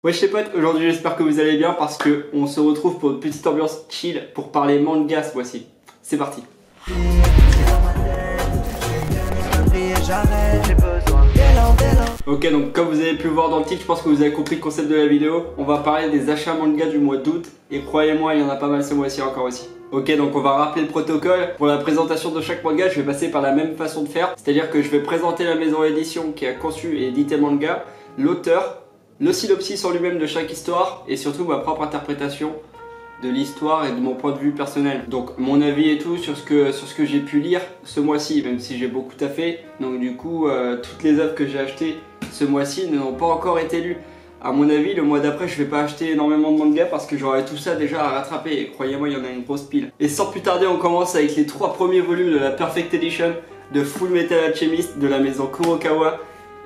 Wesh les potes, aujourd'hui j'espère que vous allez bien parce que on se retrouve pour une petite ambiance chill pour parler manga ce mois-ci. C'est parti. Ok, donc comme vous avez pu le voir dans le titre, je pense que vous avez compris le concept de la vidéo. On va parler des achats manga du mois d'août et croyez-moi, il y en a pas mal ce mois-ci encore aussi. Ok, donc on va rappeler le protocole. Pour la présentation de chaque manga, je vais passer par la même façon de faire. C'est-à-dire que je vais présenter la maison d'édition qui a conçu et édité le manga, l'auteur, le synopsis en lui-même de chaque histoire et surtout ma propre interprétation de l'histoire et de mon point de vue personnel. Donc mon avis et tout sur ce que j'ai pu lire ce mois-ci, même si j'ai beaucoup taffé. Donc du coup, toutes les œuvres que j'ai achetées ce mois-ci n'ont pas encore été lues. À mon avis, le mois d'après, je vais pas acheter énormément de manga parce que j'aurai tout ça déjà à rattraper. Et croyez-moi, il y en a une grosse pile. Et sans plus tarder, on commence avec les 3 premiers volumes de la Perfect Edition de Full Metal Alchemist de la maison Kurokawa.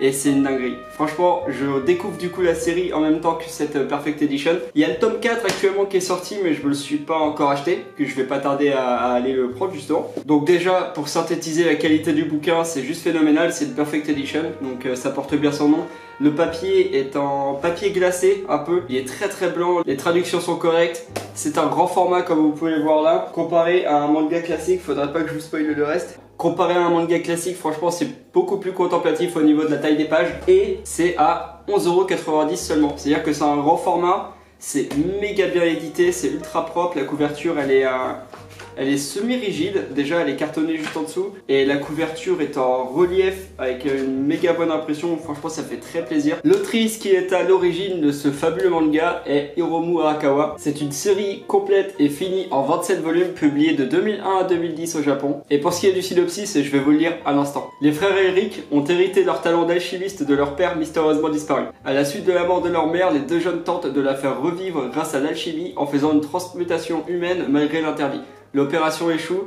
Et c'est une dinguerie. Franchement, je découvre du coup la série en même temps que cette Perfect Edition. Il y a le tome 4 actuellement qui est sorti, mais je me le suis pas encore acheté, que je vais pas tarder à aller le prendre justement. Donc déjà, pour synthétiser la qualité du bouquin, c'est juste phénoménal, c'est une Perfect Edition, donc ça porte bien son nom. Le papier est en papier glacé un peu, il est très blanc, les traductions sont correctes. C'est un grand format comme vous pouvez le voir là. Comparé à un manga classique, faudrait pas que je vous spoile le reste. Comparé à un manga classique, franchement c'est beaucoup plus contemplatif au niveau de la taille des pages. Et c'est à 11,90€ seulement. C'est-à-dire que c'est un grand format, c'est méga bien édité, c'est ultra propre. La couverture elle est semi-rigide, déjà elle est cartonnée juste en dessous. Et la couverture est en relief avec une méga bonne impression, franchement ça fait très plaisir. L'autrice qui est à l'origine de ce fabuleux manga est Hiromu Arakawa. C'est une série complète et finie en 27 volumes publiée de 2001 à 2010 au Japon. Et pour ce qui est du synopsis, je vais vous le lire à l'instant. Les frères Eric ont hérité leur talent d'alchimiste de leur père mystérieusement disparu. À la suite de la mort de leur mère, les deux jeunes tentent de la faire revivre grâce à l'alchimie en faisant une transmutation humaine malgré l'interdit. L'opération échoue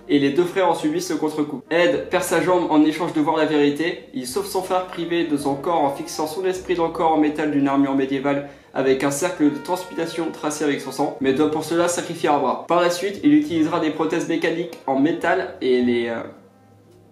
et les deux frères en subissent le contre-coup. Ed perd sa jambe en échange de voir la vérité. Il sauve son frère privé de son corps en fixant son esprit dans le corps en métal d'une armure médiévale avec un cercle de transmutation tracé avec son sang, mais doit pour cela sacrifier un bras. Par la suite, il utilisera des prothèses mécaniques en métal et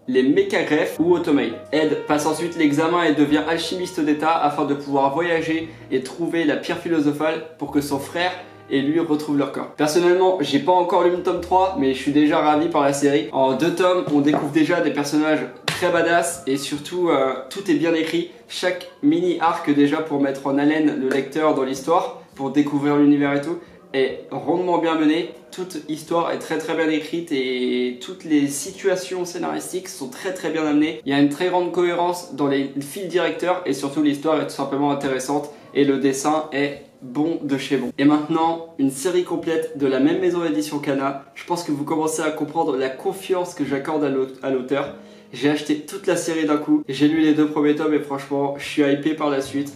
les mécagreffes ou automate. Ed passe ensuite l'examen et devient alchimiste d'état afin de pouvoir voyager et trouver la pierre philosophale pour que son frère et lui retrouve leur corps. Personnellement, j'ai pas encore lu le tome 3, mais je suis déjà ravi par la série. En 2 tomes, on découvre déjà des personnages très badass et surtout, tout est bien écrit. Chaque mini arc déjà pour mettre en haleine le lecteur dans l'histoire, pour découvrir l'univers et tout, est rondement bien mené. Toute histoire est très bien écrite et toutes les situations scénaristiques sont très bien amenées. Il y a une très grande cohérence dans les fils directeurs et surtout l'histoire est tout simplement intéressante et le dessin est bon de chez bon. Et maintenant, une série complète de la même maison d'édition Kana. Je pense que vous commencez à comprendre la confiance que j'accorde à l'auteur. J'ai acheté toute la série d'un coup. J'ai lu les 2 premiers tomes et franchement, je suis hypé par la suite.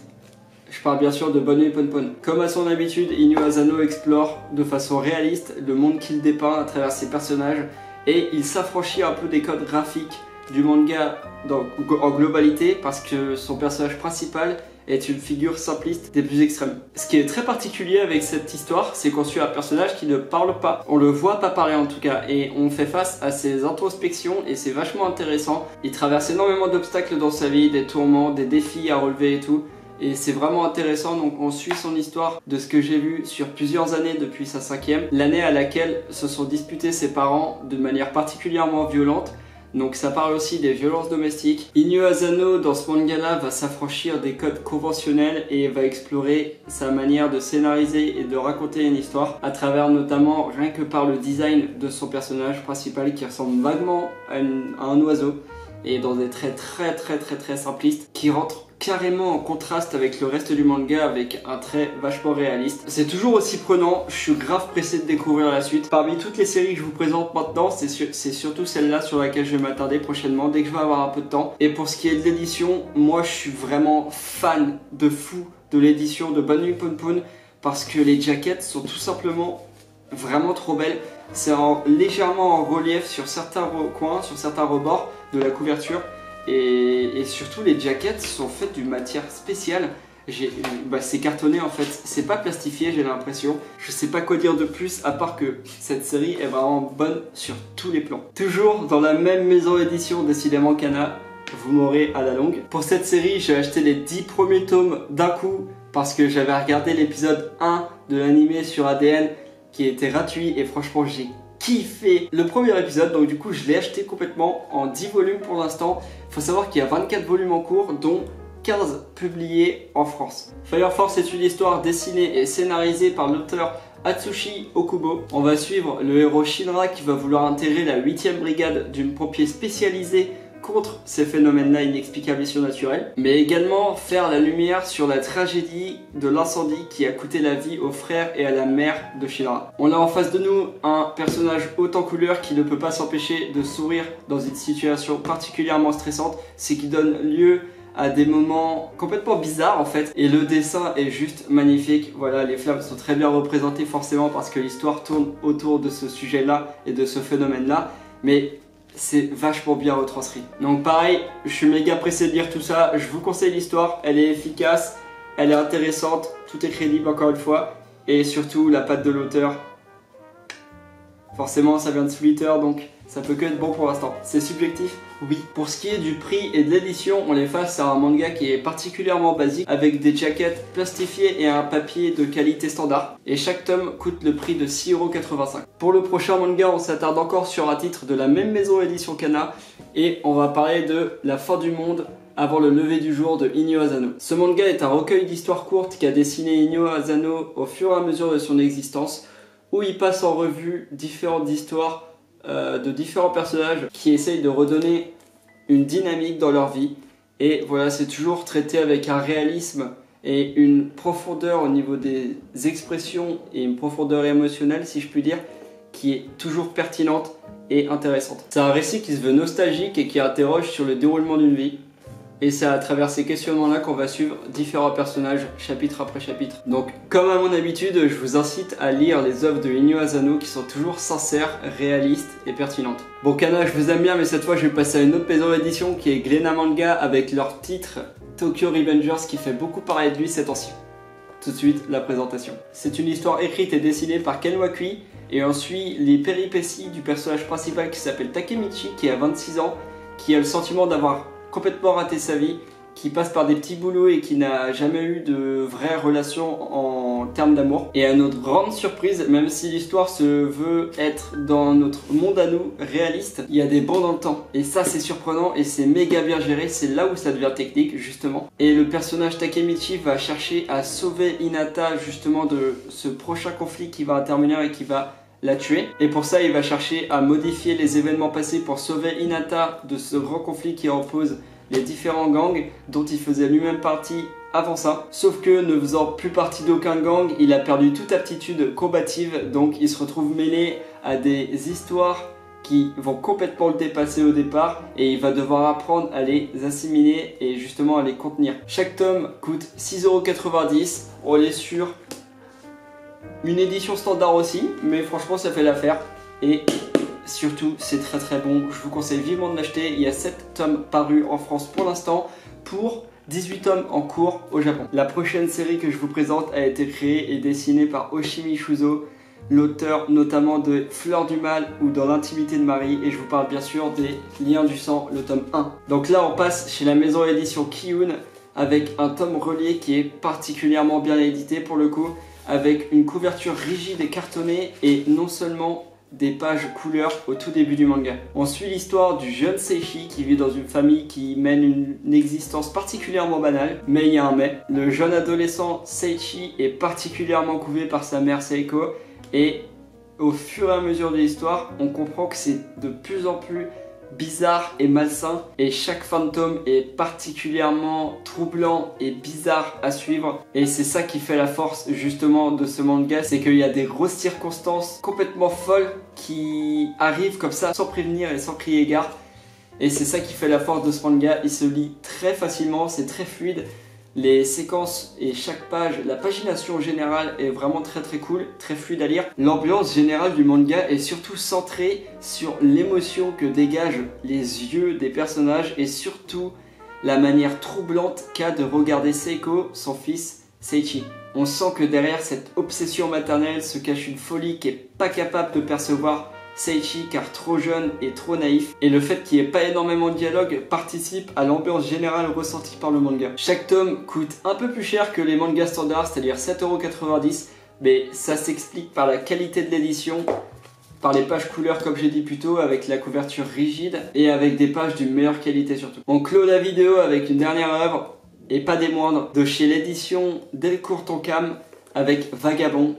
Je parle bien sûr de Bonne Nuit Ponpon. Comme à son habitude, Inu Asano explore de façon réaliste le monde qu'il dépeint à travers ses personnages et il s'affranchit un peu des codes graphiques du manga en globalité parce que son personnage principal est une figure simpliste des plus extrêmes. Ce qui est très particulier avec cette histoire, c'est qu'on suit un personnage qui ne parle pas. On le voit pas parler en tout cas, et on fait face à ses introspections et c'est vachement intéressant. Il traverse énormément d'obstacles dans sa vie, des tourments, des défis à relever et tout. Et c'est vraiment intéressant, donc on suit son histoire de ce que j'ai vu sur plusieurs années depuis sa 5e. L'année à laquelle se sont disputés ses parents de manière particulièrement violente. Donc ça parle aussi des violences domestiques. Inu Asano dans ce manga-là va s'affranchir des codes conventionnels et va explorer sa manière de scénariser et de raconter une histoire à travers notamment rien que par le design de son personnage principal qui ressemble vaguement à un oiseau et dans des traits très simplistes qui rentrent carrément en contraste avec le reste du manga avec un trait vachement réaliste. C'est toujours aussi prenant, je suis grave pressé de découvrir la suite. Parmi toutes les séries que je vous présente maintenant, c'est surtout celle-là sur laquelle je vais m'attarder prochainement dès que je vais avoir un peu de temps. Et pour ce qui est de l'édition, moi je suis vraiment fan de fou de l'édition de Bonne Nuit Ponpon parce que les jaquettes sont tout simplement vraiment trop belles. C'est légèrement en relief sur certains coins, sur certains rebords de la couverture. Et surtout les jaquettes sont faites d'une matière spéciale. C'est cartonné en fait, c'est pas plastifié j'ai l'impression. Je sais pas quoi dire de plus à part que cette série est vraiment bonne sur tous les plans. Toujours dans la même maison d'édition, décidément Kana, vous m'aurez à la longue. Pour cette série j'ai acheté les 10 premiers tomes d'un coup parce que j'avais regardé l'épisode 1 de l'animé sur ADN qui était gratuit et franchement j'ai kiffé le premier épisode, donc du coup je l'ai acheté complètement en 10 volumes pour l'instant. Il faut savoir qu'il y a 24 volumes en cours dont 15 publiés en France. Fire Force est une histoire dessinée et scénarisée par l'auteur Atsushi Okubo. On va suivre le héros Shinra qui va vouloir intégrer la 8ème brigade d'une pompier spécialisée contre ces phénomènes-là inexplicables et surnaturels, mais également faire la lumière sur la tragédie de l'incendie qui a coûté la vie aux frères et à la mère de Shinra. On a en face de nous un personnage haut en couleur qui ne peut pas s'empêcher de sourire dans une situation particulièrement stressante, ce qui donne lieu à des moments complètement bizarres en fait, et le dessin est juste magnifique. Voilà, les flammes sont très bien représentées forcément parce que l'histoire tourne autour de ce sujet-là et de ce phénomène-là, mais c'est vachement bien retranscrit. Donc pareil, je suis méga pressé de lire tout ça, je vous conseille l'histoire, elle est efficace, elle est intéressante, tout est crédible encore une fois, et surtout la patte de l'auteur. Forcément ça vient de Twitter donc ça peut que être bon pour l'instant. C'est subjectif? Oui. Pour ce qui est du prix et de l'édition, on est face à un manga qui est particulièrement basique avec des jaquettes plastifiées et un papier de qualité standard. Et chaque tome coûte le prix de 6,85 €. Pour le prochain manga, on s'attarde encore sur un titre de la même maison édition Kana et on va parler de La fin du monde avant le lever du jour de Inyo Asano. Ce manga est un recueil d'histoires courtes qu'a dessiné Inyo Asano au fur et à mesure de son existence, où il passe en revue différentes histoires de différents personnages qui essayent de redonner une dynamique dans leur vie. Et voilà, c'est toujours traité avec un réalisme et une profondeur au niveau des expressions et une profondeur émotionnelle, si je puis dire, qui est toujours pertinente et intéressante. C'est un récit qui se veut nostalgique et qui interroge sur le déroulement d'une vie. Et c'est à travers ces questionnements-là qu'on va suivre différents personnages, chapitre après chapitre. Donc, comme à mon habitude, je vous incite à lire les œuvres de Inyo Asano qui sont toujours sincères, réalistes et pertinentes. Bon, Kana, je vous aime bien, mais cette fois, je vais passer à une autre maison d'édition qui est Glénat Manga avec leur titre Tokyo Revengers qui fait beaucoup parler de lui ces temps-ci. Tout de suite, la présentation. C'est une histoire écrite et dessinée par Ken Wakui et on suit les péripéties du personnage principal qui s'appelle Takemichi, qui a 26 ans, qui a le sentiment d'avoir complètement raté sa vie, qui passe par des petits boulots et qui n'a jamais eu de vraies relations en termes d'amour. Et à notre grande surprise, même si l'histoire se veut être dans notre monde à nous réaliste, il y a des bonds dans le temps. Et ça c'est surprenant et c'est méga bien géré, c'est là où ça devient technique justement. Et le personnage Takemichi va chercher à sauver Hinata justement de ce prochain conflit qui va intervenir et qui va la tuer. Et pour ça, il va chercher à modifier les événements passés pour sauver Hinata de ce grand conflit qui oppose les différents gangs dont il faisait lui-même partie avant ça. Sauf que ne faisant plus partie d'aucun gang, il a perdu toute aptitude combative, donc il se retrouve mêlé à des histoires qui vont complètement le dépasser au départ et il va devoir apprendre à les assimiler et justement à les contenir. Chaque tome coûte 6,90 €, on est sur une édition standard aussi, mais franchement ça fait l'affaire et surtout c'est très très bon. Je vous conseille vivement de l'acheter. Il y a 7 tomes parus en France pour l'instant pour 18 tomes en cours au Japon. La prochaine série que je vous présente a été créée et dessinée par Oshimi Shuzo, l'auteur notamment de Fleurs du Mal ou Dans l'intimité de Marie, et je vous parle bien sûr des Liens du sang, le tome 1. Donc là on passe chez la maison édition Kiyun avec un tome relié qui est particulièrement bien édité pour le coup, avec une couverture rigide et cartonnée et non seulement des pages couleurs au tout début du manga. On suit l'histoire du jeune Seichi qui vit dans une famille qui mène une existence particulièrement banale, mais il y a un mais. Le jeune adolescent Seichi est particulièrement couvé par sa mère Seiko et au fur et à mesure de l'histoire, on comprend que c'est de plus en plus bizarre et malsain et chaque fin de tome est particulièrement troublant et bizarre à suivre et c'est ça qui fait la force justement de ce manga, c'est qu'il y a des grosses circonstances complètement folles qui arrivent comme ça sans prévenir et sans crier gare et c'est ça qui fait la force de ce manga. Il se lit très facilement, c'est très fluide, les séquences et chaque page, la pagination générale est vraiment très très cool, très fluide à lire. L'ambiance générale du manga est surtout centrée sur l'émotion que dégagent les yeux des personnages et surtout la manière troublante qu'a de regarder Seiko, son fils Seichi. On sent que derrière cette obsession maternelle se cache une folie qui est pas capable de percevoir Seiichi car trop jeune et trop naïf, et le fait qu'il n'y ait pas énormément de dialogue participe à l'ambiance générale ressentie par le manga. Chaque tome coûte un peu plus cher que les mangas standards, c'est-à-dire 7,90 €, mais ça s'explique par la qualité de l'édition, par les pages couleurs comme j'ai dit plus tôt, avec la couverture rigide et avec des pages d'une meilleure qualité surtout. On clôt la vidéo avec une dernière œuvre, et pas des moindres, de chez l'édition Delcourt Tonkam avec Vagabond,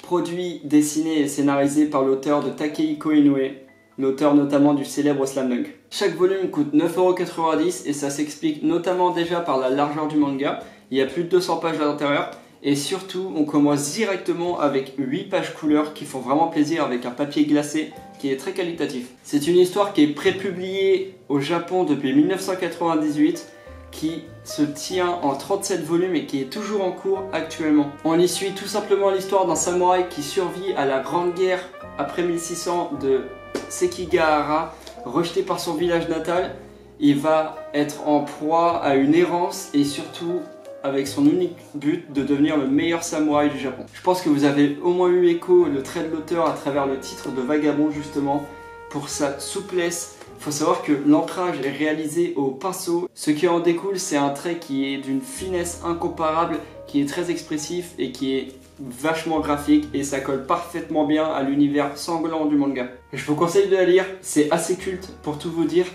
produit, dessiné et scénarisé par l'auteur de Takehiko Inoue, l'auteur notamment du célèbre Slam Dunk. Chaque volume coûte 9,90 € et ça s'explique notamment déjà par la largeur du manga. Il y a plus de 200 pages à l'intérieur et surtout on commence directement avec 8 pages couleurs qui font vraiment plaisir avec un papier glacé qui est très qualitatif. C'est une histoire qui est prépubliée au Japon depuis 1998, qui se tient en 37 volumes et qui est toujours en cours actuellement. On y suit tout simplement l'histoire d'un samouraï qui survit à la grande guerre après 1600 de Sekigahara, rejeté par son village natal. Il va être en proie à une errance et surtout avec son unique but de devenir le meilleur samouraï du Japon. Je pense que vous avez au moins eu écho le trait de l'auteur à travers le titre de Vagabond justement, pour sa souplesse. Il faut savoir que l'ancrage est réalisé au pinceau. Ce qui en découle, c'est un trait qui est d'une finesse incomparable, qui est très expressif et qui est vachement graphique, et ça colle parfaitement bien à l'univers sanglant du manga. Je vous conseille de la lire, c'est assez culte pour tout vous dire.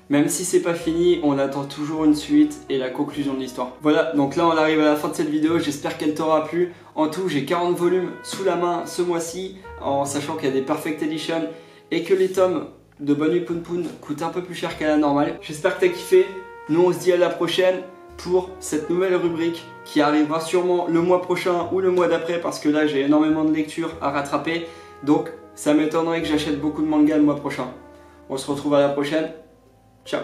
Même si c'est pas fini, on attend toujours une suite et la conclusion de l'histoire. Voilà, donc là on arrive à la fin de cette vidéo, j'espère qu'elle t'aura plu. En tout, j'ai 40 volumes sous la main ce mois-ci, en sachant qu'il y a des Perfect Edition et que les tomes de Bonne Nuit Poun Poun coûte un peu plus cher qu'à la normale. J'espère que t'as kiffé. Nous on se dit à la prochaine pour cette nouvelle rubrique qui arrivera sûrement le mois prochain ou le mois d'après, parce que là j'ai énormément de lectures à rattraper, donc ça m'étonnerait que j'achète beaucoup de mangas le mois prochain. On se retrouve à la prochaine. Ciao.